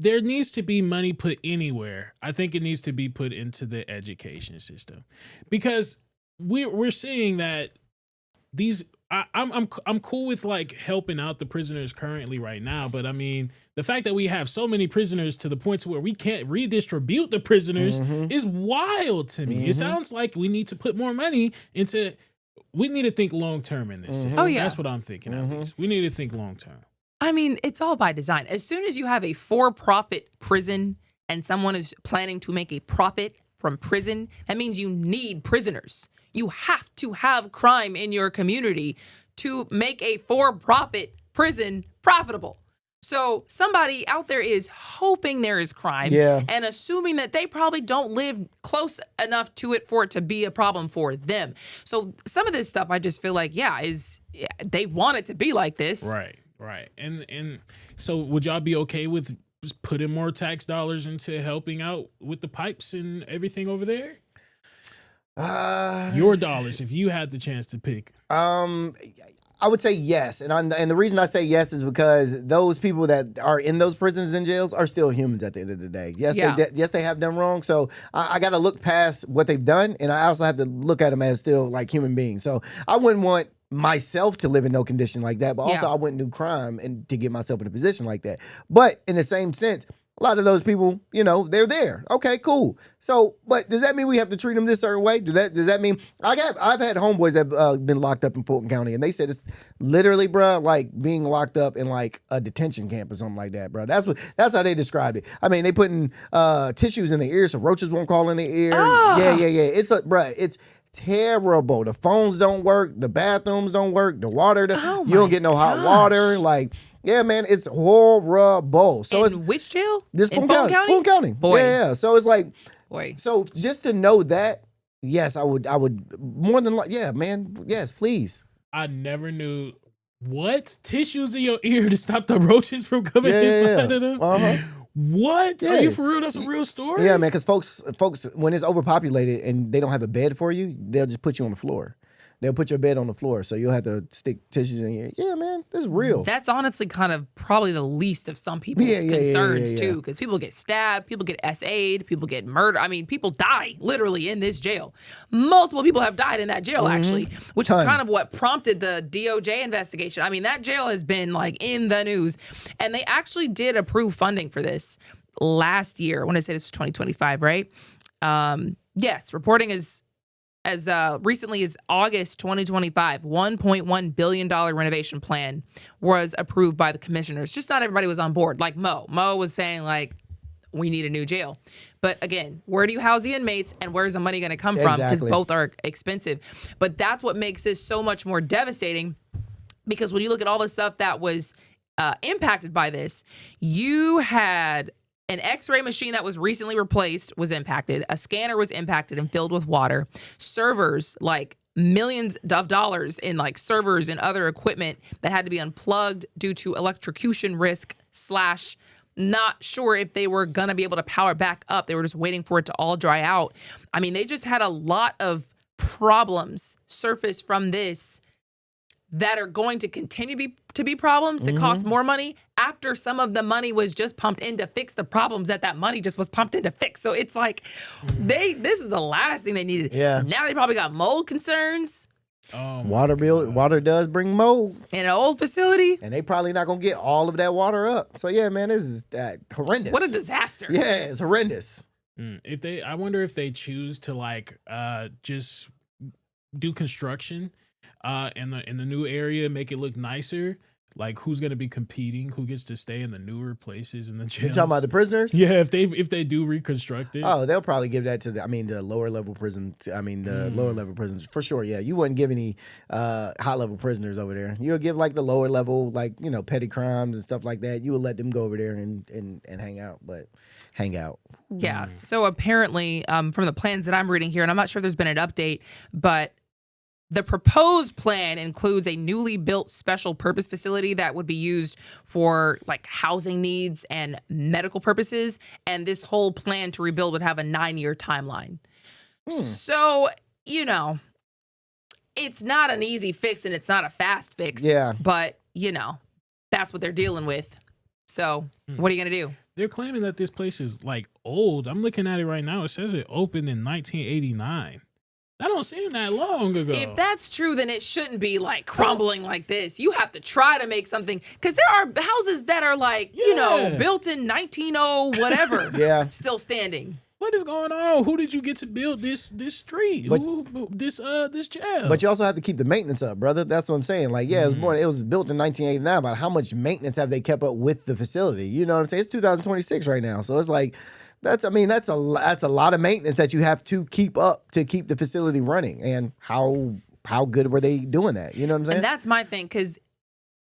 there needs to be money put anywhere, I think it needs to be put into the education system, because we're seeing that these. I'm cool with like helping out the prisoners currently right now, but the fact that we have so many prisoners to the point to where we can't redistribute the prisoners is wild to me. It sounds like we need to put more money into. We need to think long term in this. Oh yeah, that's what I'm thinking. At least we need to think long term. It's all by design. As soon as you have a for-profit prison and someone is planning to make a profit from prison, that means you need prisoners. You have to have crime in your community to make a for-profit prison profitable. So somebody out there is hoping there is crime and assuming that they probably don't live close enough to it for it to be a problem for them. So some of this stuff I just feel like, they want it to be like this. Right. And so would y'all be okay with just putting more tax dollars into helping out with the pipes and everything over there? Your dollars, if you had the chance to pick. I would say yes, and the reason I say yes is because those people that are in those prisons and jails are still humans at the end of the day. Yes, they have done wrong. So I got to look past what they've done, and I also have to look at them as still like human beings. So I wouldn't want myself to live in no condition like that, but also I wouldn't do crime and to get myself in a position like that. But in the same sense, a lot of those people, they're there. Okay, cool. So, but does that mean we have to treat them this certain way? Does that mean I've had homeboys that have been locked up in Fulton County, and they said it's literally, bro, like being locked up in like a detention camp or something like that, bro. That's how they described it. They putting tissues in their ears so roaches won't crawl in their ear. Yeah. It's bro, it's terrible. The phones don't work. The bathrooms don't work. The water, you don't get no hot water. Like. Yeah, man, it's horrible. So it's which jail? This Fulton County. Fulton County. Boy. Yeah. So it's like, boy. So just to know that, yes, I would more than like, yeah, man, yes, please. I never knew What? Tissues in your ear to stop the roaches from coming inside of them? What? Yeah. Are you for real? That's a real story? Yeah, man, because folks, when it's overpopulated and they don't have a bed for you, they'll just put you on the floor. They'll put your bed on the floor, so you'll have to stick tissues in your ear. Yeah, man, this is real. That's honestly kind of probably the least of some people's concerns, too, because people get stabbed, people get SA'd, people get murdered. I mean, people die literally in this jail. Multiple people have died in that jail, actually, which is kind of what prompted the DOJ investigation. I mean, that jail has been like in the news, and they actually did approve funding for this last year. I want to say this was 2025, right? Yes, reporting is as recently as August 2025, $1.1 billion renovation plan was approved by the commissioners. Just not everybody was on board. Like Mo. Mo was saying, like, we need a new jail. But again, where do you house the inmates and where's the money going to come from? Because both are expensive. But that's what makes this so much more devastating, because when you look at all the stuff that was impacted by this, you had an X-ray machine that was recently replaced was impacted. A scanner was impacted and filled with water. Servers, like millions of dollars in like servers and other equipment that had to be unplugged due to electrocution risk / not sure if they were going to be able to power back up. They were just waiting for it to all dry out. I mean, they just had a lot of problems surface from this that are going to continue to be problems that cost more money after some of the money was just pumped in to fix the problems that money just was pumped in to fix. So it's like this is the last thing they needed. Yeah. Now they probably got mold concerns. Water does bring mold in an old facility, and they probably not gonna get all of that water up. So yeah, man, this is horrendous. What a disaster. Yeah, it's horrendous. I wonder if they choose to like just do construction in the new area, make it look nicer. Like, who's going to be competing? Who gets to stay in the newer places in the jail? You talking about the prisoners? Yeah, if they do reconstruct it. Oh, they'll probably give that to the lower level prison. Lower level prisons for sure. Yeah, you wouldn't give any high level prisoners over there. You would give like the lower level, like, you know, petty crimes and stuff like that. You would let them go over there and hang out. Yeah. So apparently, from the plans that I'm reading here, and I'm not sure if there's been an update, but the proposed plan includes a newly built special purpose facility that would be used for like housing needs and medical purposes. And this whole plan to rebuild would have a 9-year timeline. So, you know, it's not an easy fix and it's not a fast fix. Yeah. But, you know, that's what they're dealing with. So what are you going to do? They're claiming that this place is like old. I'm looking at it right now. It says it opened in 1989. That don't seem that long ago. If that's true, then it shouldn't be like crumbling like this. You have to try to make something, because there are houses that are like, you know, built in 1900 whatever, still standing. What is going on? Who did you get to build this street? This jail? But you also have to keep the maintenance up, brother. That's what I'm saying. Like, yeah, it was built in 1989, but how much maintenance have they kept up with the facility? You know what I'm saying? It's 2026 right now, so it's like. That's a lot of maintenance that you have to keep up to keep the facility running. And how good were they doing that? You know what I'm saying? And that's my thing, because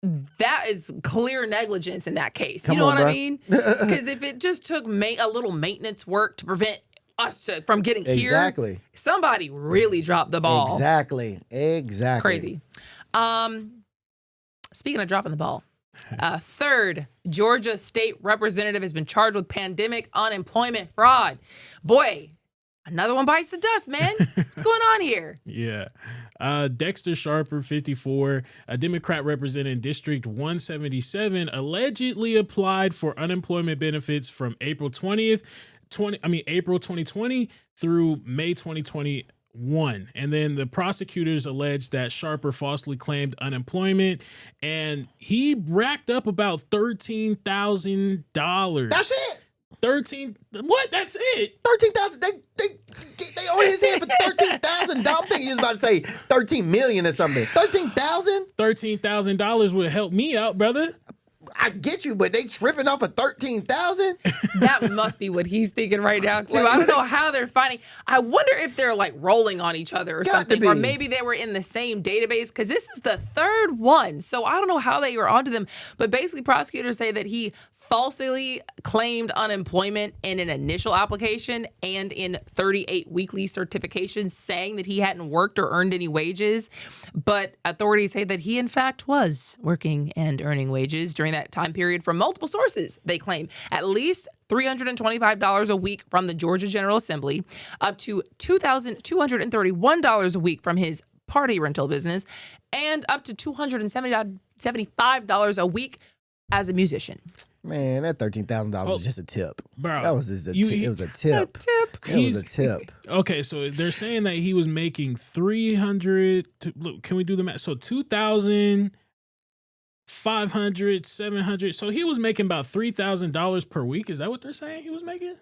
that is clear negligence in that case. Come you know on, what bro. I mean? Because if it just took a little maintenance work to prevent us from getting here, somebody really dropped the ball. Exactly. Crazy. Speaking of dropping the ball. Third, Georgia state representative has been charged with pandemic unemployment fraud. Boy, another one bites the dust, man. What's going on here? Yeah. Dexter Sharper, 54, a Democrat representing District 177, allegedly applied for unemployment benefits from April 2020 through May 2021. And then the prosecutors alleged that Sharper falsely claimed unemployment, and he racked up about $13,000. That's it. 13. What? That's it. 13,000. They on his head for $13,000. I'm thinking he was about to say 13 million or something. 13,000. $13,000 would help me out, brother. I get you, but they tripping off of 13,000. That must be what he's thinking right now too. I don't know how they're finding. I wonder if they're like rolling on each other or something, or maybe they were in the same database, because this is the third one. So I don't know how they were onto them. But basically, prosecutors say that he falsely claimed unemployment in an initial application and in 38 weekly certifications, saying that he hadn't worked or earned any wages. But authorities say that he, in fact, was working and earning wages during that time period from multiple sources. They claim at least $325 a week from the Georgia General Assembly, up to $2,231 a week from his party rental business, and up to $275 a week as a musician. Man, that $13,000 was just a tip. Bro, That was just a tip. It was a tip. It was a tip. Okay, so they're saying that he was making 300. Look, can we do the math? So 2,500, 700. So he was making about $3,000 per week. Is that what they're saying he was making?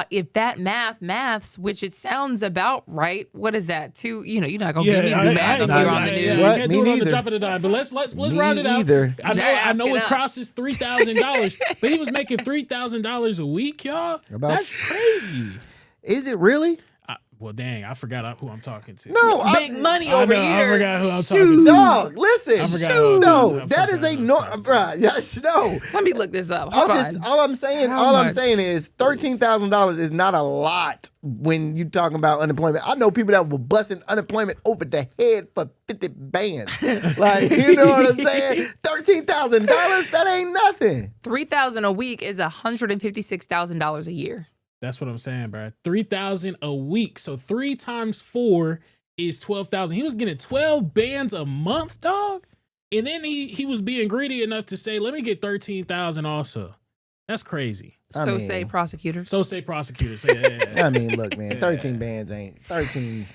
If that maths, which it sounds about right, what is that? You're not gonna give me the math up here on the news. I can't do it on the drop of the dime, but let's round it out. Either. I know it crosses $3,000, but he was making $3,000 a week, y'all. That's crazy. Is it really? Well, dang, I forgot who I'm talking to. No, big money over here. I forgot who I'm talking to. Dog, listen. I forgot who No, that is a no, bruh. Yes, no. Let me look this up. Hold on. All I'm saying is $13,000 is not a lot when you talking about unemployment. I know people that were busting unemployment over the head for 50 bands. Like, you know what I'm saying? $13,000, that ain't nothing. $3,000 a week is $156,000 a year. That's what I'm saying, bro. $3,000 a week. So 3 times 4 is 12,000. He was getting 12 bands a month, dog. And then he was being greedy enough to say, let me get 13,000 also. That's crazy. So say prosecutors. Yeah. I mean, look, man, 13 bands ain't 13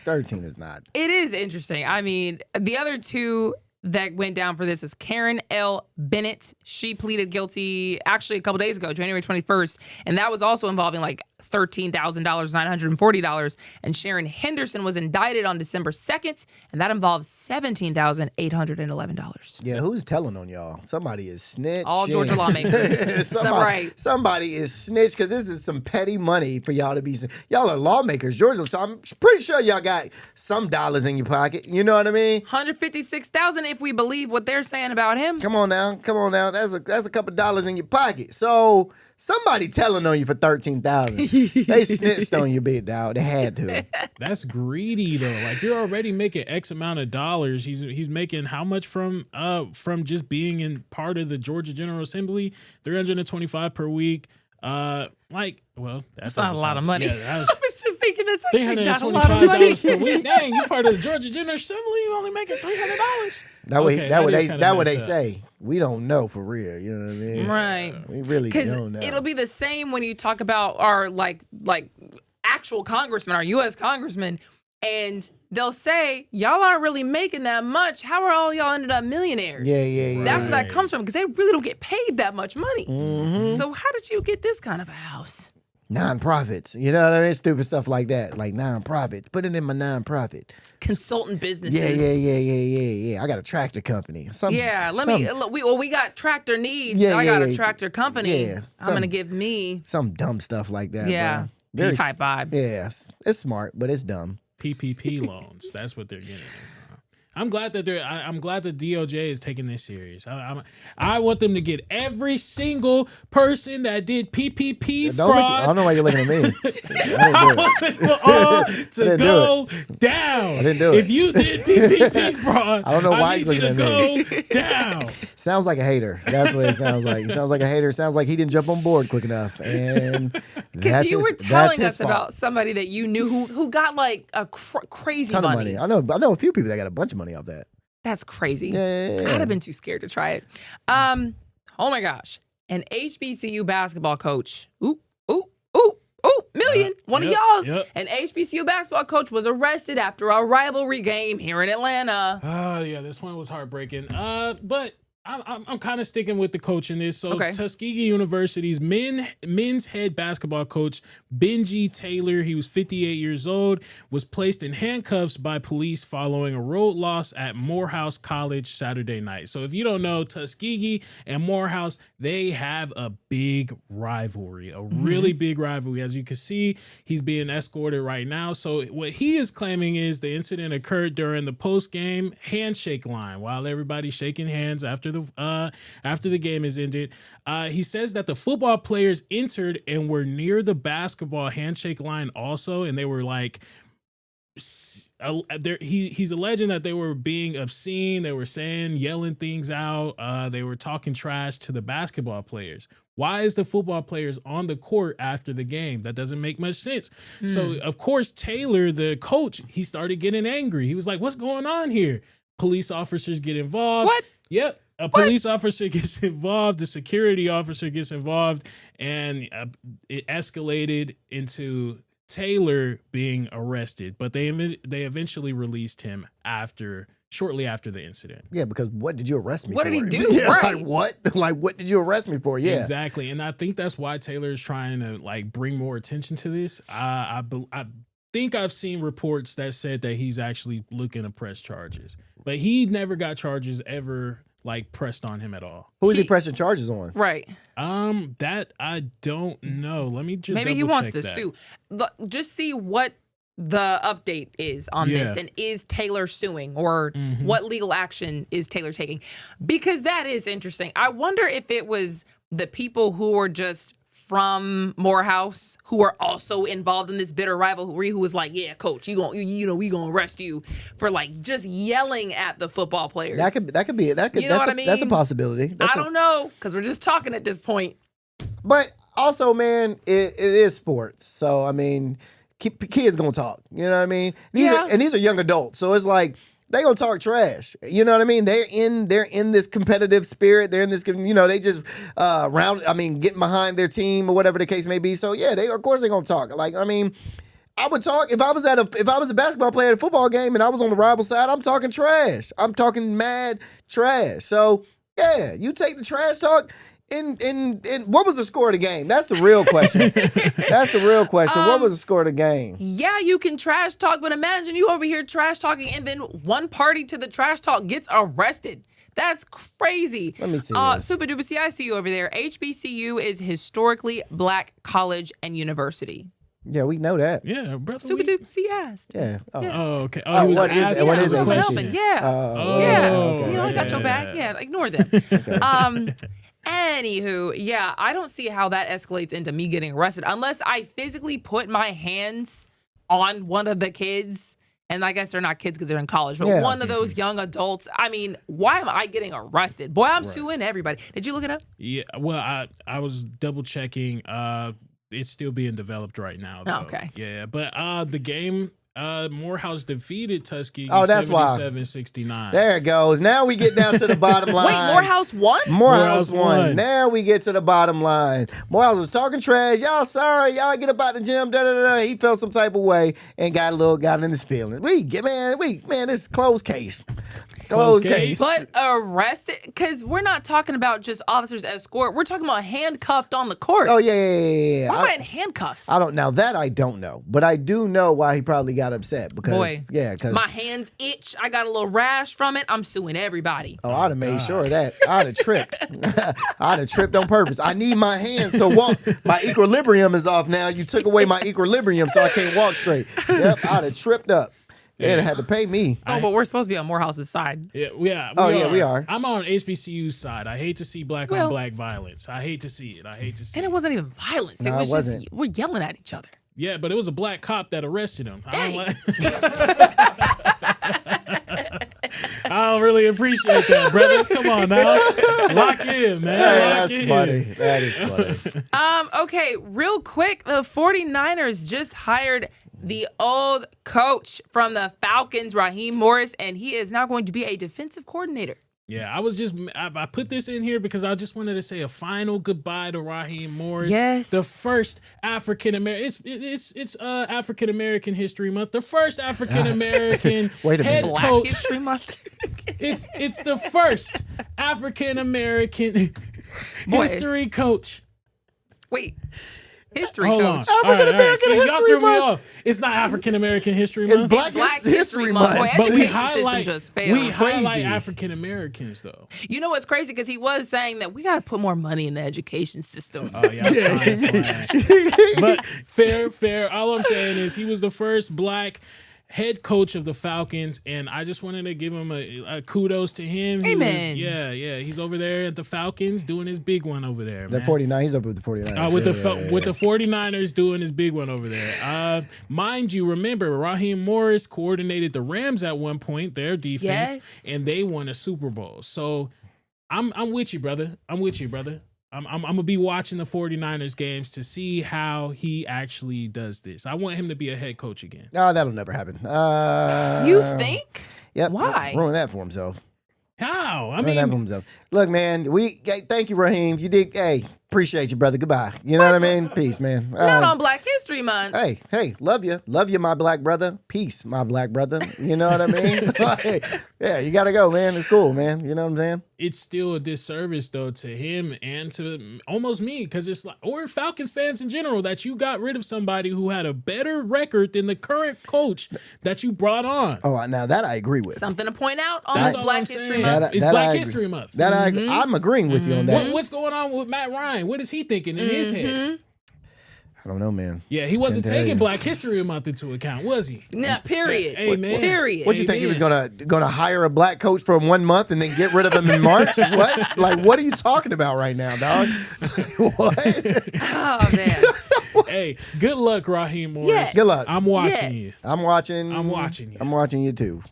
is not. It is interesting. I mean, the other two that went down for this is Karen L. Bennett. She pleaded guilty actually a couple days ago, January 21st, and that was also involving like $13,000, $940. And Sharon Henderson was indicted on December 2nd, and that involves $17,811. Yeah, who's telling on y'all? Somebody is snitching. All Georgia lawmakers. Somebody is snitched because this is some petty money for y'all to be. Y'all are lawmakers, Georgia, so I'm pretty sure y'all got some dollars in your pocket. You know what I mean? $156,000 if we believe what they're saying about him. Come on now. That's a couple dollars in your pocket. So somebody telling on you for $13,000. They snitched on you, big dog. They had to. That's greedy though. Like, you're already making X amount of dollars. He's making how much from just being in part of the Georgia General Assembly? $325 per week. That's not a lot of money. Yeah, I was just thinking that's actually not a lot of $325 money. per week. Dang, you part of the Georgia General Assembly. You only making $300. That what they say. We don't know for real. You know what I mean? Right. We really don't know. It'll be the same when you talk about our like actual congressmen, our U.S. congressmen, and they'll say, y'all aren't really making that much. How are all y'all ended up millionaires? Yeah. That's where that comes from, because they really don't get paid that much money. Mm-hmm. So how did you get this kind of a house? Non-profits. You know what I mean? Stupid stuff like that. Like non-profits. Put it in my non-profit. Consultant businesses. Yeah. I got a tractor company. We got tractor needs. I got a tractor company. Yeah. I'm going to give me some dumb stuff like that. Yeah. P-type vibe. Yeah. It's smart, but it's dumb. PPP loans. That's what they're getting it from. I'm glad that I'm glad that DOJ is taking this serious. I want them to get every single person that did PPP fraud. I don't know why you're looking at me. I want them all to go down. I didn't do it. If you did PPP fraud, I don't know why you're looking at me. Go down. Sounds like a hater. That's what it sounds like. It sounds like a hater. Sounds like he didn't jump on board quick enough. And because you were telling us about somebody that you knew who got like a crazy ton of money. I know a few people that got a bunch of money off that. That's crazy. Yeah. I'd have been too scared to try it. Oh my gosh. An HBCU basketball coach. Million. One of y'all's. Yep. An HBCU basketball coach was arrested after a rivalry game here in Atlanta. Yeah, this one was heartbreaking. But I'm kind of sticking with the coach in this. So Tuskegee University's men's head basketball coach, Benji Taylor, he was 58 years old, was placed in handcuffs by police following a road loss at Morehouse College Saturday night. So if you don't know, Tuskegee and Morehouse, they have a big rivalry, a really big rivalry. As you can see, he's being escorted right now. So what he is claiming is the incident occurred during the post-game handshake line while everybody's shaking hands after the game is ended. He says that the football players entered and were near the basketball handshake line also, and they were like, he's alleging that they were being obscene. They were yelling things out. They were talking trash to the basketball players. Why is the football players on the court after the game? That doesn't make much sense. So, of course, Taylor, the coach, he started getting angry. He was like, what's going on here? Police officers get involved. What? Yep. A police officer gets involved. The security officer gets involved. And it escalated into Taylor being arrested. But they eventually released him shortly after the incident. Yeah, because what did you arrest me for? What did he do? Yeah, Right. Like what? Like what did you arrest me for? Yeah. Exactly. And I think that's why Taylor is trying to like bring more attention to this. I think I've seen reports that said that he's actually looking to press charges, but he never got charges ever like pressed on him at all. Who is he pressing charges on? Right. That I don't know. Let me just Maybe he wants to that. sue. Just see what the update is on this, and is Taylor suing, or what legal action is Taylor taking? Because that is interesting. I wonder if it was the people who were just from Morehouse who are also involved in this bitter rivalry, who was like, yeah, coach, we gonna arrest you for like just yelling at the football players. That could be it. You know what I mean? That's a possibility. I don't know, because we're just talking at this point. But also, man, it is sports. So I mean, kids gonna talk. You know what I mean? These are young adults. So it's like they gonna talk trash. You know what I mean? They're in this competitive spirit. They're in this, they just getting behind their team or whatever the case may be. So yeah, of course they're gonna talk. Like, I mean, I would talk if I was a basketball player at a football game and I was on the rival side. I'm talking trash. I'm talking mad trash. So yeah, you take the trash talk. In what was the score of the game? That's the real question. That's the real question. What was the score of the game? Yeah, you can trash talk, but imagine you over here trash talking and then one party to the trash talk gets arrested. That's crazy. Let me see. Super duper see, I see you over there. HBCU is historically black college and and Yeah, we know that. Yeah, brother. Super duper see asked. Yeah. Oh. Oh, okay. Oh, he was asking what is a it? question. Yeah. Okay. I got your back. Yeah, ignore them. Anywho, yeah, I don't see how that escalates into me getting arrested unless I physically put my hands on one of the kids. And I guess they're not kids because they're in college, but one of those young adults. I mean, why am I getting arrested? Boy, I'm suing everybody. Did you look it up? Yeah, well, I was double checking. It's still being developed right now, though. Oh, okay. Yeah, but the game, Morehouse defeated Tuskegee 77-69. There it goes. Now we get down to the bottom line. Wait, Morehouse won? Morehouse won. Now we get to the bottom line. Morehouse was talking trash. Y'all sorry. Y'all get up out the gym. Da, da, da, da. He felt some type of way and got in his feelings. Man, this is closed case. Closed case. But arrested? Because we're not talking about just officers escort. We're talking about handcuffed on the court. Oh, yeah. Why am I in handcuffs? I don't know. But I do know why he probably got upset. Because, because my hands itch. I got a little rash from it. I'm suing everybody. Oh, I'd have made sure of that. I'd have tripped. I'd have tripped on purpose. I need my hands to walk. My equilibrium is off now. You took away my equilibrium, so I can't walk straight. Yep, I'd have tripped up. They'd have had to pay me. But we're supposed to be on Morehouse's side. Yeah, we are. I'm on HBCU's side. I hate to see black on black violence. I hate to see it. And it wasn't even violence. No, it was just we're yelling at each other. Yeah, but it was a black cop that arrested him. I don't really appreciate that, brother. Come on now. Lock in, man. That's funny. That is funny. Okay, real quick, the 49ers just hired the old coach from the Falcons, Raheem Morris, and he is now going to be a defensive coordinator. Yeah, I put this in here because I just wanted to say a final goodbye to Raheem Morris. Yes. The first African American, it's African American History Month. The first African American head Black coach. History Month. It's the first African American history coach. Wait. History Hold coach. on. African American See, y'all History threw me Month. off. It's not African American History Month. It's Black History Month. Boy, But we education system just failed. we highlight African Americans though. You know what's crazy? Because he was saying that we got to put more money in the education system. Oh yeah, but fair. All I'm saying is he was the first black head coach of the Falcons, and I just wanted to give him a kudos to him. Amen. He's over there at the Falcons doing his big one over there. The man. 49, he's up with the 49ers. With the 49ers doing his big one over there. Mind you, remember, Raheem Morris coordinated the Rams at one point, their defense, and they won a Super Bowl. So I'm with you, brother. I'm gonna be watching the 49ers games to see how he actually does this. I want him to be a head coach again. No, that'll never happen. You think? Yep. Why? Ruin that for himself. How? Ruin that for himself. Look, man, thank you, Raheem. You did. Hey, appreciate you, brother. Goodbye. You know what I mean? Peace, man. Not on Black History Month. Hey, love you, my black brother. Peace, my black brother. You know what I mean? Yeah, you gotta go, man. It's cool, man. You know what I'm saying? It's still a disservice though to him and to almost me, because it's like, or Falcons fans in general, that you got rid of somebody who had a better record than the current coach that you brought on. Oh, now that I agree with. Something to point out on this Black History Month. It's Black History Month. That I'm agreeing with you on that. What's going on with Matt Ryan? What is he thinking in his head? I don't know, man. Yeah, he wasn't taking Black History Month into account, was he? Nah, period. Hey, man. Period. What you think he was gonna hire a black coach for 1 month and then get rid of him in March? What? Like, what are you talking about right now, dog? What? Oh man. Hey, good luck, Raheem Morris. Yes. Good luck. I'm watching you. I'm watching you. I'm watching you too.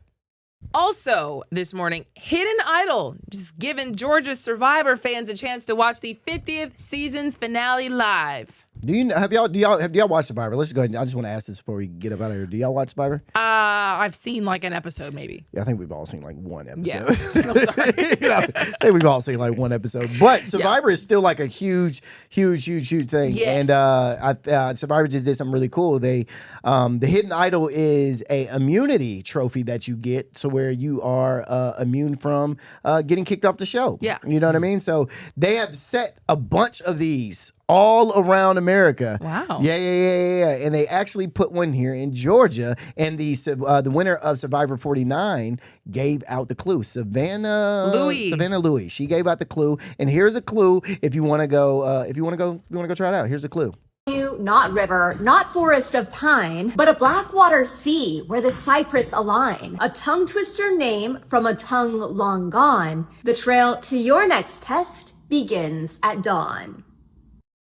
Also, this morning, Hidden Idol just giving Georgia Survivor fans a chance to watch the 50th season's finale live. Do y'all watch Survivor? Let's go ahead. I just want to ask this before we get up out of here. Do y'all watch Survivor? I've seen like an episode, maybe. Yeah, I think we've all seen like one episode. Yeah. I'm sorry. I think we've all seen like one episode. But Survivor is still like a huge thing. Yes. And Survivor just did something really cool. They, the Hidden Idol is a immunity trophy that you get, so where you are immune from getting kicked off the show. Yeah. You know what I mean? So they have set a bunch of these all around America. Wow. Yeah. And they actually put one here in Georgia, and the winner of Survivor 49 gave out the clue. Savannah Louie. She gave out the clue, and here's a clue if you want to go. If you want to go try it out. Here's a clue. Not river, not forest of pine, but a black water sea where the cypress align. A tongue twister name from a tongue long gone. The trail to your next test begins at dawn.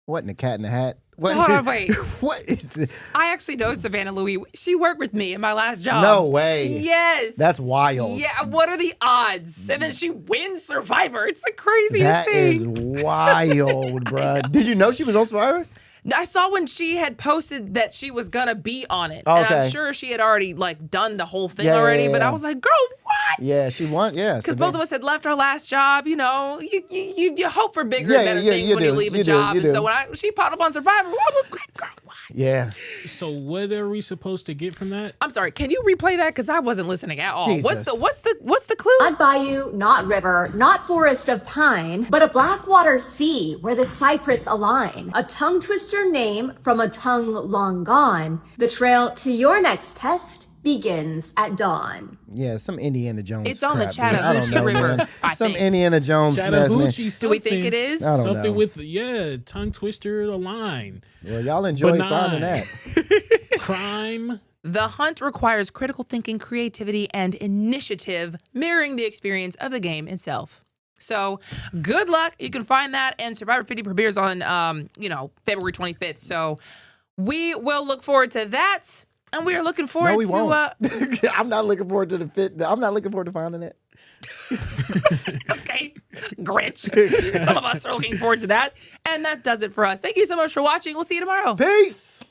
What in the Cat in the Hat? What? Hold on, wait. What is this? I actually know Savannah Louie. She worked with me in my last job. No way. Yes. That's wild. Yeah, what are the odds? And then she wins Survivor. It's the craziest thing. That is wild, bruh. Did you know she was on Survivor? I saw when she had posted that she was gonna be on it. Oh, and okay. I'm sure she had already like done the whole thing already, but I was like, girl, what? Yeah, she won. Yeah. Because both of us had left our last job, you know. You hope for bigger and better things when you leave a job. And so when she popped up on Survivor, I was like, girl, what? Yeah. So what are we supposed to get from that? I'm sorry, can you replay that? Because I wasn't listening at all. Jesus. What's the clue? Not bayou, not river, not forest of pine, but a black water sea where the cypress align. A tongue twister name from a tongue long gone. The trail to your next test begins at dawn. Yeah, some Indiana Jones. It's on the crap, man. I don't Chattahoochee know, River, man. I Some think. Indiana Jones Smith, man. Chattahoochee. Do we think it is? I don't Something know. with tongue twister line. Well, y'all enjoy Benign. finding that. Crime. The hunt requires critical thinking, creativity, and initiative, mirroring the experience of the game itself. So good luck. You can find that, and Survivor 50 premieres on, February 25th. So we will look forward to that, and we are looking forward No, we to. won't. I'm not looking forward to the fit. I'm not looking forward to finding it. Okay, Grinch. Some of us are looking forward to that, and that does it for us. Thank you so much for watching. We'll see you tomorrow. Peace.